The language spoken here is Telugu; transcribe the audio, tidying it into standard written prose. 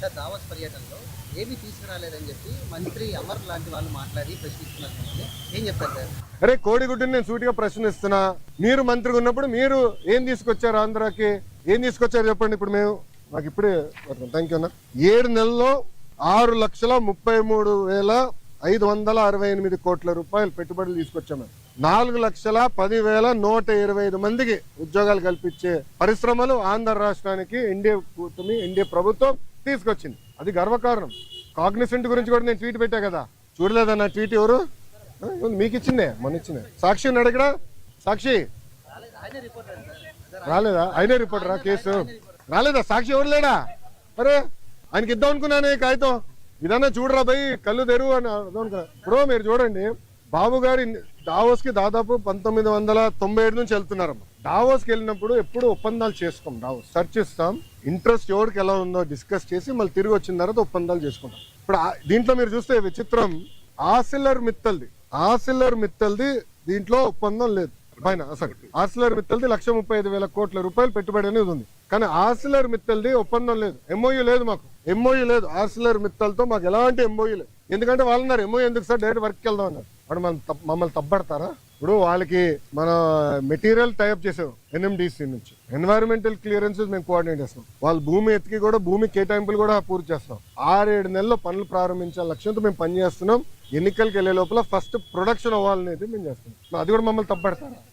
సార్ దావోస్ పర్యటనలో ఏమీ తీసుకురాలేదని చెప్పి మంత్రి అమర్ లాంటి వాళ్ళు మాట్లాడి ప్రశ్నిస్తున్నారు కదండి. ఏం చెప్తారు సార్? అరే కోడిగుడ్డుని నేను సూటిగా ప్రశ్నిస్తున్నా. మీరు మంత్రిగా ఉన్నప్పుడు మీరు ఏం తీసుకొచ్చారు ఆంధ్రాకి? ఏం తీసుకొచ్చారు చెప్పండి. ఇప్పుడు మేము మాకు ఇప్పుడే థ్యాంక్ యూ అన్న. 7 నెలల్లో 6,33,568 కోట్ల రూపాయలు పెట్టుబడులు తీసుకొచ్చాము. 4,10,125 మందికి ఉద్యోగాలు కల్పించే పరిశ్రమలు ఆంధ్ర రాష్ట్రానికి ఎన్డీఏ ప్రభుత్వం తీసుకొచ్చింది. అది గర్వకారణం. కాగ్నిసెంట్ గురించి కూడా నేను ట్వీట్ పెట్టా కదా, చూడలేదన్న ట్వీట్? ఎవరు మీకు ఇచ్చిందే? మొన్న ఇచ్చిందే. సాక్షి ఉన్నాడు ఇక్కడ. సాక్షి రాలేదా? ఆయనే రిపోర్టరా? కేసు రాలేదా? సాక్షి ఎవరు లేడా? అరే ఆయనకి ఇద్దాం అనుకున్నానే కాగితం. ఇదన్నా చూడరా భయ్, కళ్ళు తెరువు అని అర్థం అనుకున్నా. ఇప్పుడు మీరు చూడండి, బాబు గారు దావోస్ కి దాదాపు 1997 నుంచి వెళ్తున్నారమ్మా. దావోస్కి వెళ్ళినప్పుడు ఎప్పుడు ఒప్పందాలు చేసుకోం. దావోస్ సెర్చ్ ఇస్తాం, ఇంట్రెస్ట్ ఎవరికి ఎలా ఉందో డిస్కస్ చేసి మళ్ళీ తిరిగి వచ్చిన తర్వాత ఒప్పందాలు చేసుకుంటాం. ఇప్పుడు దీంట్లో మీరు చూస్తే విచిత్రం, ఆసిల్లర్ మిత్తల్ది దీంట్లో ఒప్పందం లేదు పైన. అసలు ఆసిల్లర్ మిత్తల్ది 1,35,000 కోట్ల రూపాయలు పెట్టుబడి అనేది ఉంది, కానీ ఆసిల్లర్ మిత్తల్ది ఒప్పందం లేదు. ఎంఓయూ లేదు, మాకు ఎంఓయూ లేదు. ఆసిల్లర్ మిత్తల్తో మాకు ఎలాంటి ఎంఓయూ లేదు. ఎందుకంటే వాళ్ళు అన్నారు ఎంఓయూ ఎందుకు సార్, డైరెక్ట్ వర్క్కి వెళ్దాం అన్నారు. వాడు మమ్మల్ని తప్పడతారా? ఇప్పుడు వాళ్ళకి మన మెటీరియల్ టైప్ చేసాం NMDC నుంచి, ఎన్వైరన్మెంటల్ క్లియరెన్సెస్ మేము కోఆర్డినేట్ చేస్తాం. వాళ్ళు భూమి ఎత్తికి కూడా భూమి కేటాయింపులు కూడా పూర్తి చేస్తాం. 6-7 నెలల్లో పనులు ప్రారంభించాల లక్ష్యంతో మేము పనిచేస్తున్నాం. ఎన్నికలకు వెళ్లే లోపల ఫస్ట్ ప్రొడక్షన్ అవ్వాలనేది మేము చేస్తున్నాం. అది కూడా మమ్మల్ని తప్పడతారా?